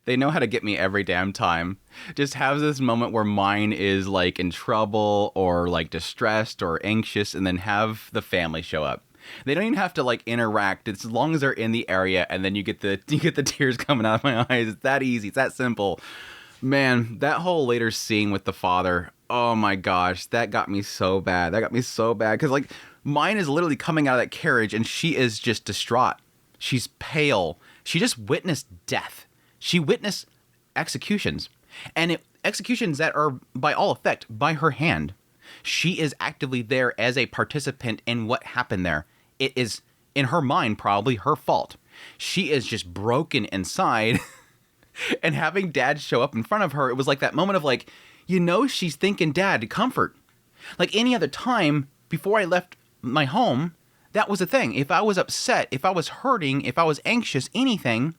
They know how to get me every damn time. Just have this moment where Myne is like in trouble or like distressed or anxious, and then have the family show up. They don't even have to like interact. It's as long as they're in the area, and then you get the tears coming out of my eyes. It's that easy. It's that simple. Man, that whole later scene with the father. Oh my gosh, that got me so bad. Because like Myne is literally coming out of that carriage, and she is just distraught. She's pale. She just witnessed death. She witnessed executions, and executions that are, by all effect, by her hand. She is actively there as a participant in what happened there. It is, in her mind, probably her fault. She is just broken inside, and having Dad show up in front of her, it was like that moment of like, she's thinking Dad, comfort. Like any other time, before I left my home, that was the thing. If I was upset, if I was hurting, if I was anxious, anything,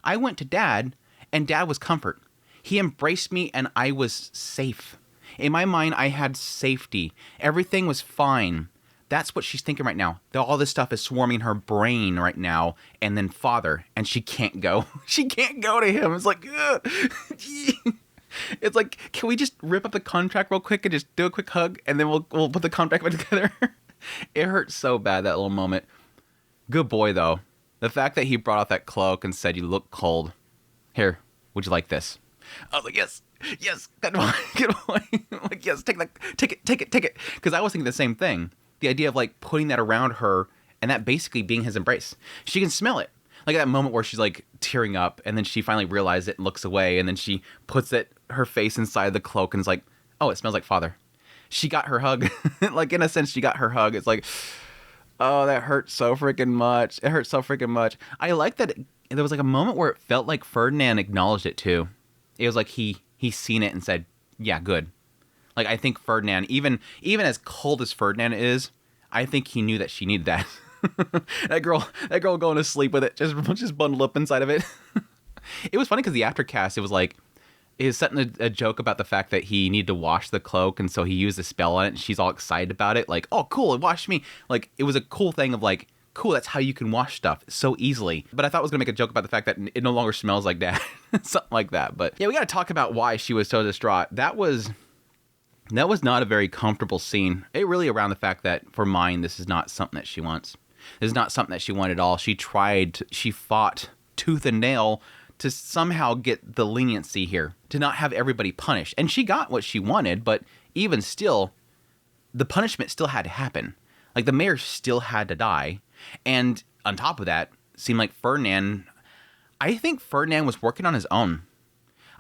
I went to Dad, and Dad was comfort. He embraced me, and I was safe. In my mind, I had safety. Everything was fine. That's what she's thinking right now. All this stuff is swarming her brain right now. And then father, and she can't go. She can't go to him. It's like, ugh. It's like, can we just rip up the contract real quick and just do a quick hug, and then we'll put the contract back together? It hurts so bad, that little moment. Good boy, though. The fact that he brought out that cloak and said, "You look cold. Here, would you like this?" I was like, yes, get away. I'm like, yes, take it. Because I was thinking the same thing. The idea of like putting that around her and that basically being his embrace. She can smell it. Like that moment where she's like tearing up, and then she finally realizes it and looks away, and then she puts her face inside the cloak and is like, oh, it smells like father. She got her hug. Like in a sense, she got her hug. It's like, oh, that hurt so freaking much. It hurt so freaking much. I like that there was like a moment where it felt like Ferdinand acknowledged it too. It was like he seen it and said, yeah, good. Like I think Ferdinand, even as cold as Ferdinand is, I think he knew that she needed that. that girl going to sleep with it, just bundled up inside of it. It was funny because the aftercast, it was like, he was setting a joke about the fact that he needed to wash the cloak, and so he used a spell on it, and she's all excited about it, like, oh, cool, it washed me. Like, it was a cool thing of like, cool, that's how you can wash stuff so easily. But I thought I was going to make a joke about the fact that it no longer smells like that. Something like that. But yeah, we got to talk about why she was so distraught. That was not a very comfortable scene. It really around the fact that for Myne, this is not something that she wants. This is not something that she wanted at all. She fought tooth and nail to somehow get the leniency here, to not have everybody punished. And she got what she wanted, but even still, the punishment still had to happen. Like, the mayor still had to die. And on top of that, seemed like I think Ferdinand was working on his own.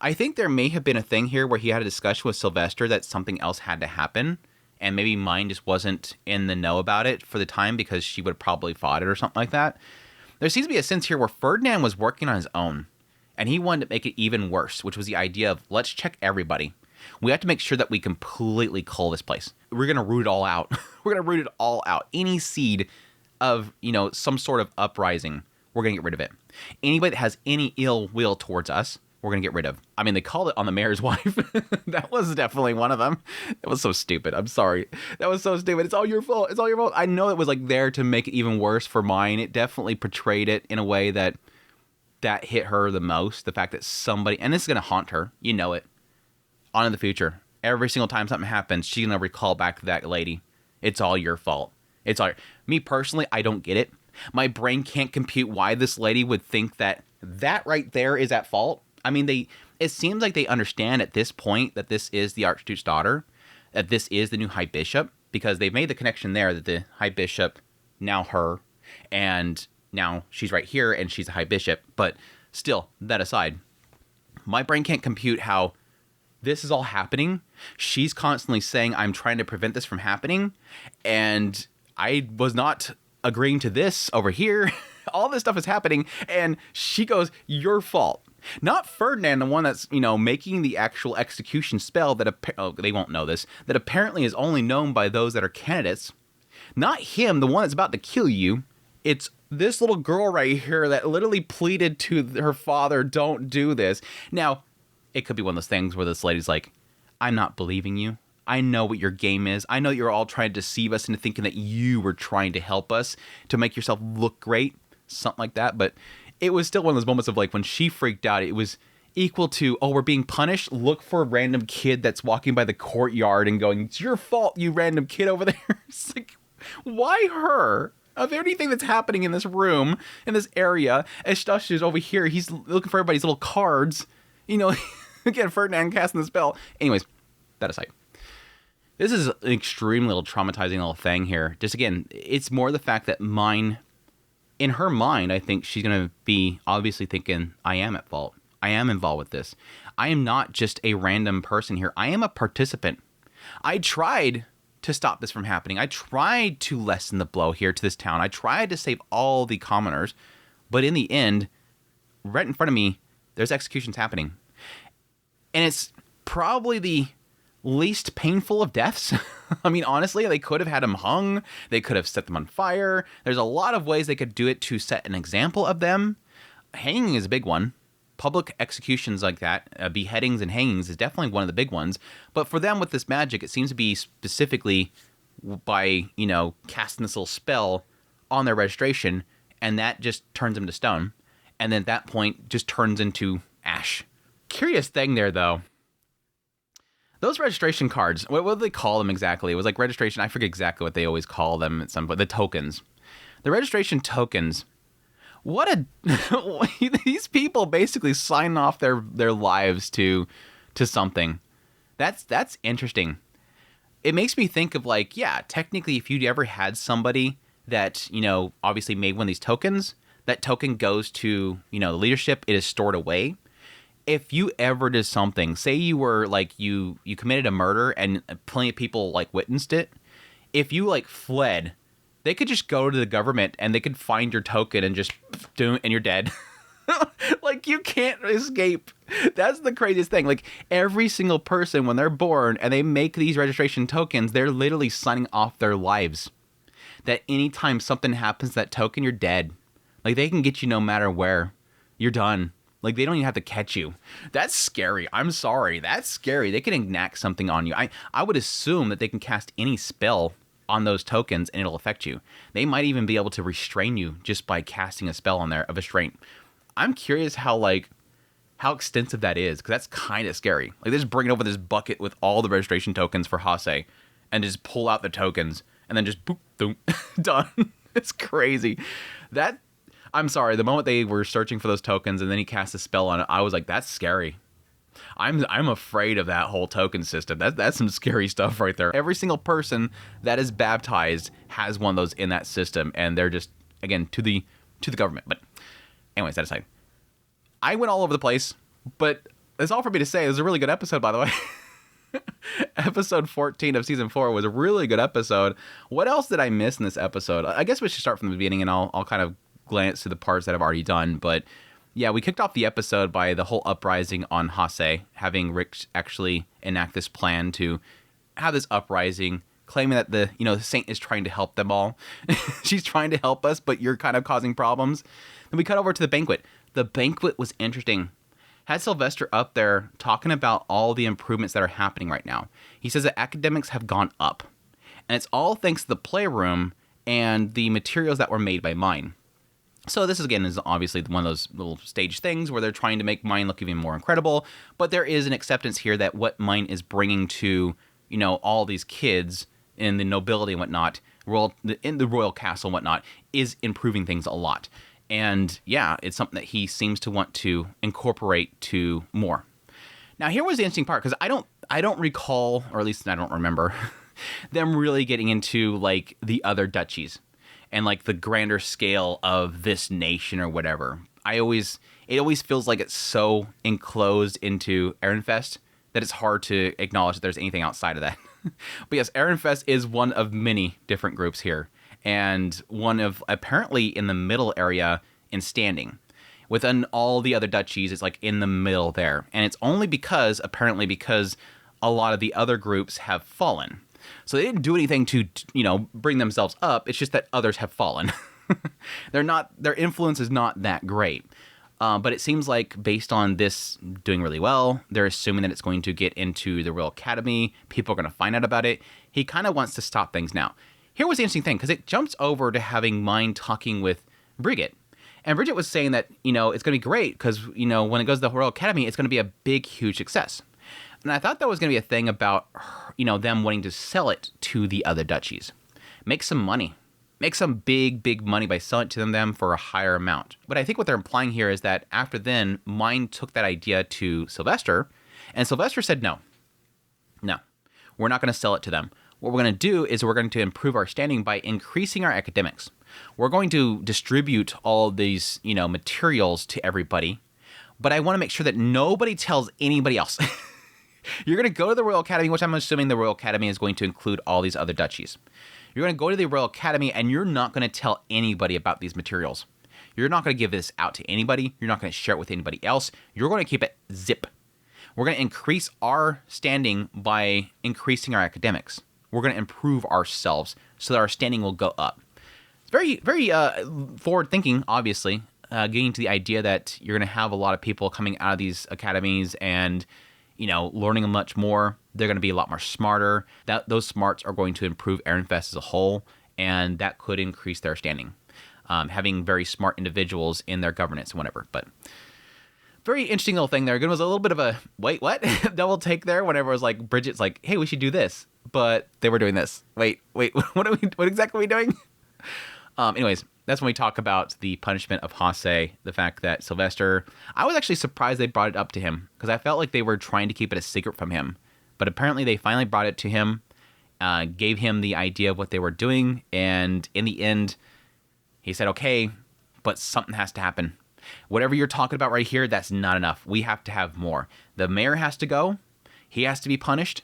I think there may have been a thing here where he had a discussion with Sylvester that something else had to happen, and maybe Myne just wasn't in the know about it for the time because she would have probably fought it or something like that. There seems to be a sense here where Ferdinand was working on his own, and he wanted to make it even worse, which was the idea of, let's check everybody. We have to make sure that we completely cull this place. We're going to root it all out. We're going to root it all out. Any seed of, some sort of uprising, we're going to get rid of it. Anybody that has any ill will towards us, we're going to get rid of. I mean, they called it on the mayor's wife. That was definitely one of them. It was so stupid. I'm sorry. That was so stupid. It's all your fault. It's all your fault. I know it was like there to make it even worse for Myne. It definitely portrayed it in a way that hit her the most. The fact that somebody, and this is going to haunt her, it, on in the future. Every single time something happens, she's going to recall back to that lady. It's all your fault. It's all me personally, I don't get it. My brain can't compute why this lady would think that right there is at fault. I mean, it seems like they understand at this point that this is the Archduke's daughter, that this is the new High Bishop, because they've made the connection there that the High Bishop, now her, and now she's right here and she's a High Bishop. But still, that aside, my brain can't compute how this is all happening. She's constantly saying, I'm trying to prevent this from happening, and I was not agreeing to this over here. All this stuff is happening, and she goes, your fault. Not Ferdinand, the one that's, making the actual execution spell that, they won't know this, that apparently is only known by those that are candidates. Not him, the one that's about to kill you. It's this little girl right here that literally pleaded to her father, don't do this. Now, it could be one of those things where this lady's like, I'm not believing you. I know what your game is. I know you're all trying to deceive us into thinking that you were trying to help us to make yourself look great. Something like that. But it was still one of those moments of like when she freaked out, it was equal to, oh, we're being punished. Look for a random kid that's walking by the courtyard and going, it's your fault, you random kid over there. It's like, why her? Of anything that's happening in this room, in this area, Eustachius over here, he's looking for everybody's little cards. You know, again, Ferdinand casting the spell. Anyways, that aside. This is an extreme little traumatizing little thing here. Just again, it's more the fact that Myne, in her mind, I think she's going to be obviously thinking, I am at fault. I am involved with this. I am not just a random person here. I am a participant. I tried to stop this from happening. I tried to lessen the blow here to this town. I tried to save all the commoners, but in the end, right in front of me, there's executions happening. And it's probably the least painful of deaths. I mean, honestly, they could have had them hung. They could have set them on fire. There's a lot of ways they could do it to set an example of them. Hanging is a big one. Public executions like that, beheadings and hangings is definitely one of the big ones. But for them with this magic, it seems to be specifically by, you know, casting this little spell on their registration, and that just turns them to stone. And then at that point, just turns into ash. Curious thing there, though. Those registration cards, what do they call them exactly? It was like registration, I forget exactly what they always call them at some point. The tokens. The registration tokens. What a these people basically sign off their lives to something. That's interesting. It makes me think of like, yeah, technically if you ever had somebody that, you know, obviously made one of these tokens, that token goes to, you know, the leadership, it is stored away. If you ever did something, say you were like you committed a murder and plenty of people like witnessed it, if you like fled, they could just go to the government and they could find your token and just do it and you're dead. Like, you can't escape. That's the craziest thing. Like, every single person, when they're born and they make these registration tokens, they're literally signing off their lives. That anytime something happens to that token, you're dead. Like, they can get you no matter where. You're done. Like, they don't even have to catch you. That's scary. I'm sorry. That's scary. They can enact something on you. I would assume that they can cast any spell on those tokens and it'll affect you. They might even be able to restrain you just by casting a spell on there of restraint. I'm curious how extensive that is, because that's kind of scary. Like, they just bring over this bucket with all the registration tokens for Hase and just pull out the tokens and then just boop, boom, done. It's crazy. I'm sorry, the moment they were searching for those tokens and then he cast a spell on it, I was like, that's scary. I'm afraid of that whole token system. That's some scary stuff right there. Every single person that is baptized has one of those in that system, and they're just, again, to the government. But anyways, that aside, I went all over the place, but that's all for me to say. It was a really good episode, by the way. Episode 14 of season 4 was a really good episode. What else did I miss in this episode? I guess we should start from the beginning, and I'll kind of glance to the parts that I've already done, but yeah, we kicked off the episode by the whole uprising on Hase, having Rick actually enact this plan to have this uprising, claiming that the saint is trying to help them all. She's trying to help us, but you're kind of causing problems. Then we cut over to the banquet. The banquet was interesting. Had Sylvester up there talking about all the improvements that are happening right now. He says that academics have gone up, and it's all thanks to the playroom and the materials that were made by Myne. So this, again, is obviously one of those little stage things where they're trying to make Myne look even more incredible. But there is an acceptance here that what Myne is bringing to, all these kids in the nobility and whatnot, in the royal castle and whatnot, is improving things a lot. And yeah, it's something that he seems to want to incorporate to more. Now, here was the interesting part, because I don't recall, or at least I don't remember, them really getting into like the other duchies and like the grander scale of this nation or whatever. It always feels like it's so enclosed into Ehrenfest that it's hard to acknowledge that there's anything outside of that. But yes, Ehrenfest is one of many different groups here, and one of apparently in the middle area in standing. Within all the other duchies, it's like in the middle there. And it's only because a lot of the other groups have fallen. So they didn't do anything to, bring themselves up. It's just that others have fallen. Their influence is not that great. But it seems like based on this doing really well, they're assuming that it's going to get into the Royal Academy. People are going to find out about it. He kind of wants to stop things now. Here was the interesting thing, because it jumps over to having Myne talking with Brigitte. And Bridget was saying that, it's going to be great because, when it goes to the Royal Academy, it's going to be a big, huge success. And I thought that was going to be a thing about, them wanting to sell it to the other duchies. Make some money. Make some big, big money by selling it to them for a higher amount. But I think what they're implying here is that after then, Myne took that idea to Sylvester, and Sylvester said, no, we're not going to sell it to them. What we're going to do is we're going to improve our standing by increasing our academics. We're going to distribute all these, materials to everybody, but I want to make sure that nobody tells anybody else. You're going to go to the Royal Academy, which I'm assuming the Royal Academy is going to include all these other duchies. You're going to go to the Royal Academy, and you're not going to tell anybody about these materials. You're not going to give this out to anybody. You're not going to share it with anybody else. You're going to keep it zip. We're going to increase our standing by increasing our academics. We're going to improve ourselves so that our standing will go up. It's very, very forward-thinking, obviously, getting to the idea that you're going to have a lot of people coming out of these academies and, learning much more. They're going to be a lot more smarter. Those smarts are going to improve Ehrenfest as a whole, and that could increase their standing. Having very smart individuals in their governance and whatever, but... Very interesting little thing there. Again, was a little bit of a, wait, what? Double take there whenever it was like, Bridget's like, hey, we should do this. But they were doing this. Wait, what exactly are we doing? Anyways, that's when we talk about the punishment of Hase, the fact that Sylvester, I was actually surprised they brought it up to him because I felt like they were trying to keep it a secret from him. But apparently they finally brought it to him, gave him the idea of what they were doing. And in the end, he said, okay, but something has to happen. Whatever you're talking about right here, that's not enough. We have to have more. The mayor has to go. He has to be punished,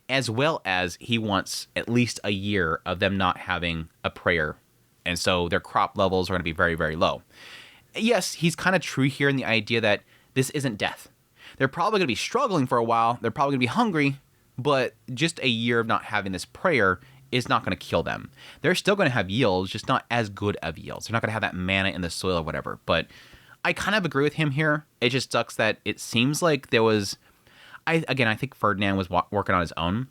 as well as he wants at least a year of them not having a prayer. And so their crop levels are going to be very, very low. Yes, he's kind of true here in the idea that this isn't death. They're probably going to be struggling for a while. They're probably going to be hungry, but just a year of not having this prayer is not going to kill them. They're still going to have yields, just not as good of yields. They're not going to have that mana in the soil or whatever, but... I kind of agree with him here. It just sucks that it seems like there was... I think Ferdinand was working on his own.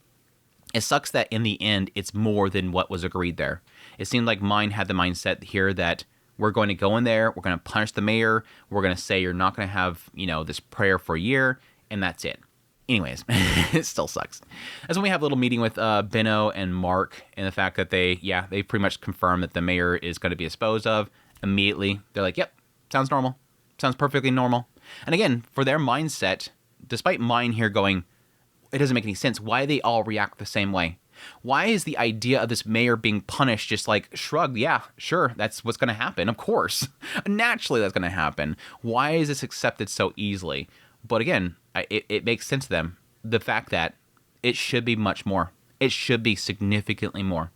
It sucks that in the end, it's more than what was agreed there. It seemed like Myne had the mindset here that we're going to go in there, we're going to punish the mayor, we're going to say you're not going to have, this prayer for a year, and that's it. Anyways, it still sucks. That's when we have a little meeting with Benno and Mark, and the fact that they pretty much confirm that the mayor is going to be disposed of immediately. They're like, yep. Sounds normal. Sounds perfectly normal. And again, for their mindset, despite Myne here going, it doesn't make any sense. Why they all react the same way? Why is the idea of this mayor being punished just like shrugged? Yeah, sure, that's what's going to happen. Of course. Naturally, that's going to happen. Why is this accepted so easily? But again, it makes sense to them. The fact that it should be much more. It should be significantly more.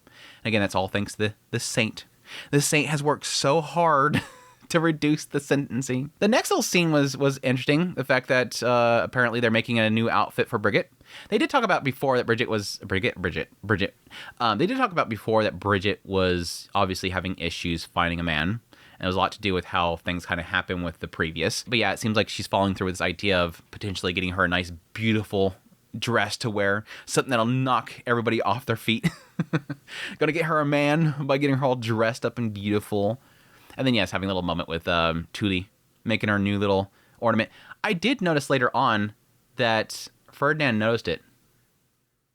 And again, that's all thanks to the saint. The saint has worked so hard to reduce the sentencing. The next little scene was interesting. The fact that apparently they're making a new outfit for Bridget. They did talk about before that Bridget. They did talk about before that Bridget was obviously having issues finding a man. And it was a lot to do with how things kind of happened with the previous. But yeah, it seems like she's following through with this idea of potentially getting her a nice, beautiful dress to wear. Something that'll knock everybody off their feet. Gonna get her a man by getting her all dressed up and beautiful. And then, yes, having a little moment with Tuli, making her new little ornament. I did notice later on that Ferdinand noticed it.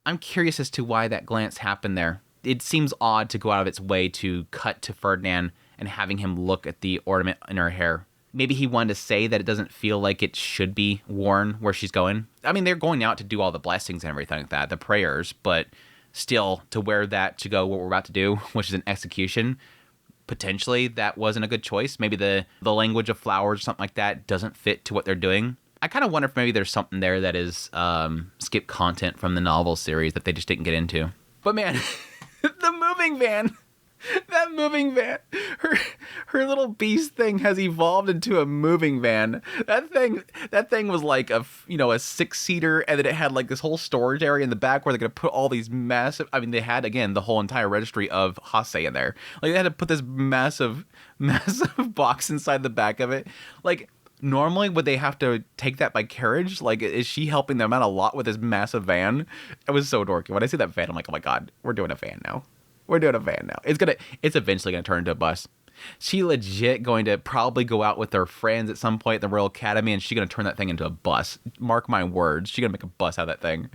I'm curious as to why that glance happened there. It seems odd to go out of its way to cut to Ferdinand and having him look at the ornament in her hair. Maybe he wanted to say that it doesn't feel like it should be worn where she's going. I mean, they're going out to do all the blessings and everything like that, the prayers, but still, to wear that to go what we're about to do, which is an execution... Potentially, that wasn't a good choice. Maybe the language of flowers or something like that doesn't fit to what they're doing. I kind of wonder if maybe there's something there that is skip content from the novel series that they just didn't get into. But man, the moving van. That moving van, her little beast thing has evolved into a moving van. That thing was like a 6-seater, and then it had like this whole storage area in the back where they're gonna put all these massive. I mean, they had again the whole entire registry of Hase in there. Like they had to put this massive box inside the back of it. Like normally, would they have to take that by carriage? Like, is she helping them out a lot with this massive van? It was so dorky. When I see that van, I'm like, oh my god, we're doing a van now. We're doing a van now. It's eventually gonna turn into a bus. She legit going to probably go out with her friends at some point at the Royal Academy, and she's going to turn that thing into a bus. Mark my words. She's going to make a bus out of that thing.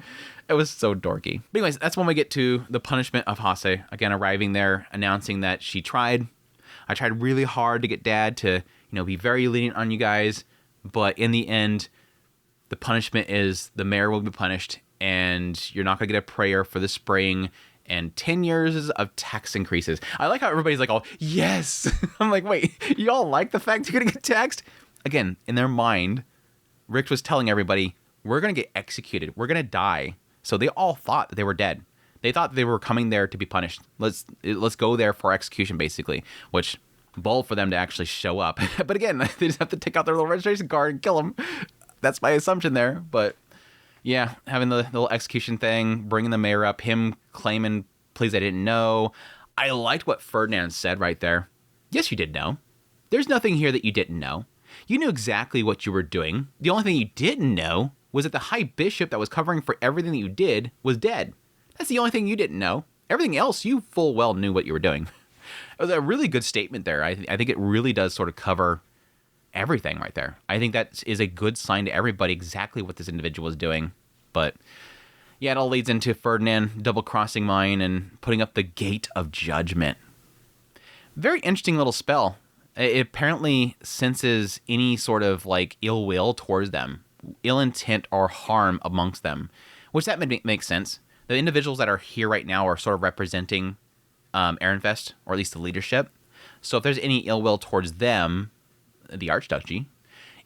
It was so dorky. But anyways, that's when we get to the punishment of Hase. Again, arriving there, announcing that she tried. I tried really hard to get Dad to, be very lenient on you guys. But in the end, the punishment is the mayor will be punished, and you're not going to get a prayer for the spring, and 10 years of tax increases. I like how everybody's like, oh, yes. I'm like, wait, you all like the fact you're going to get taxed? Again, in their mind, Rick was telling everybody, we're going to get executed. We're going to die. So they all thought that they were dead. They thought they were coming there to be punished. Let's go there for execution, basically, which bold for them to actually show up. But again, they just have to take out their little registration card and kill them. That's my assumption there. But yeah, having the little execution thing, bringing the mayor up, him claiming, please, I didn't know. I liked what Ferdinand said right there. Yes, you did know. There's nothing here that you didn't know. You knew exactly what you were doing. The only thing you didn't know was that the high bishop that was covering for everything that you did was dead. That's the only thing you didn't know. Everything else, you full well knew what you were doing. It was a really good statement there. I think it really does sort of cover everything right there. I think that is a good sign to everybody exactly what this individual is doing. But yeah, it all leads into Ferdinand double-crossing Myne and putting up the Gate of Judgment. Very interesting little spell. It apparently senses any sort of like ill will towards them, ill intent or harm amongst them, which that makes sense. The individuals that are here right now are sort of representing Ehrenfest, or at least the leadership. So if there's any ill will towards them, the Archduchy,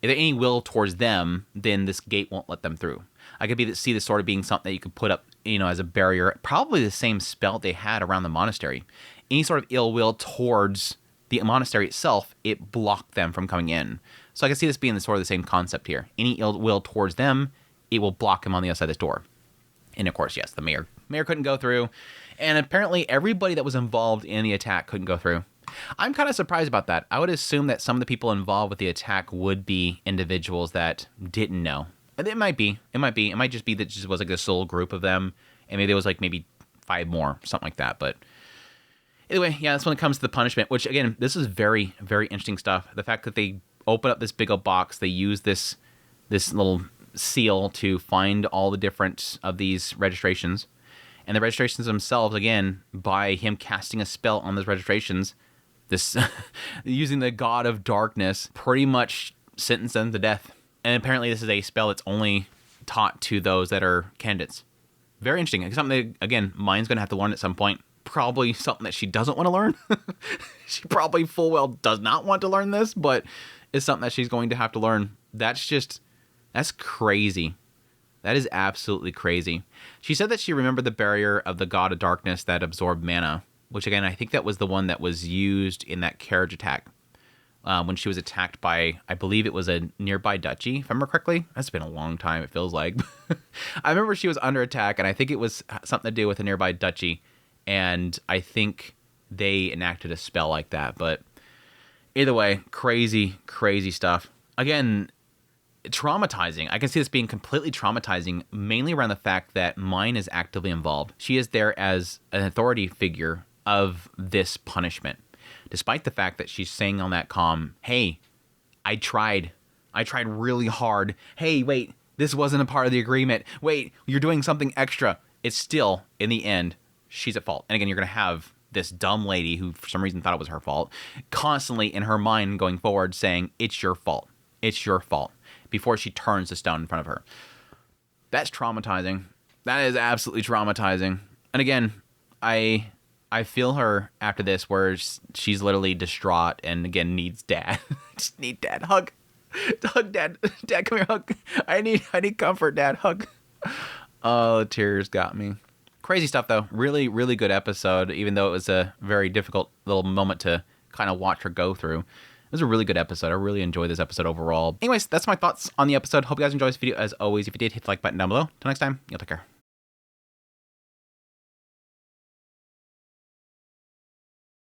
if there's any will towards them, then this gate won't let them through. I could see this sort of being something that you could put up, as a barrier. Probably the same spell they had around the monastery. Any sort of ill will towards the monastery itself, it blocked them from coming in. So I can see this being sort of the same concept here. Any ill will towards them, it will block them on the other side of this door. And of course, yes, the mayor couldn't go through. And apparently everybody that was involved in the attack couldn't go through. I'm kind of surprised about that. I would assume that some of the people involved with the attack would be individuals that didn't know. And it might be. It might just be that it just was like a sole group of them. And maybe there was like maybe 5 more, something like that. But anyway, yeah, that's when it comes to the punishment, which again, this is very, very interesting stuff. The fact that they open up this big old box, they use this little seal to find all the different of these registrations. And the registrations themselves, again, by him casting a spell on those registrations, this using the God of Darkness, pretty much sentenced them to death. And apparently this is a spell that's only taught to those that are candidates. Very interesting. Something that, again, Myne's going to have to learn at some point. Probably something that she doesn't want to learn. She probably full well does not want to learn this, but it's something that she's going to have to learn. That's crazy. That is absolutely crazy. She said that she remembered the barrier of the God of Darkness that absorbed mana, which again, I think that was the one that was used in that carriage attack when she was attacked by, I believe it was a nearby duchy, if I remember correctly. That's been a long time, it feels like. I remember she was under attack, and I think it was something to do with a nearby duchy, and I think they enacted a spell like that. But either way, crazy, crazy stuff. Again, traumatizing. I can see this being completely traumatizing, mainly around the fact that Myne is actively involved. She is there as an authority figure of this punishment, despite the fact that she's saying on that comm, hey, I tried really hard. Hey, wait, this wasn't a part of the agreement. Wait, you're doing something extra. It's still, in the end, she's at fault. And again, you're going to have this dumb lady who for some reason thought it was her fault, constantly in her mind going forward saying, it's your fault. It's your fault. Before she turns the stone in front of her. That's traumatizing. That is absolutely traumatizing. And again, I feel her after this where she's literally distraught and again needs Dad. Just need Dad. Hug. Hug Dad. Dad, come here, hug. I need comfort, Dad. Hug. Oh, the tears got me. Crazy stuff though. Really, really good episode, even though it was a very difficult little moment to kind of watch her go through. It was a really good episode. I really enjoyed this episode overall. Anyways, that's my thoughts on the episode. Hope you guys enjoyed this video as always. If you did, hit the like button down below. Till next time, you'll take care.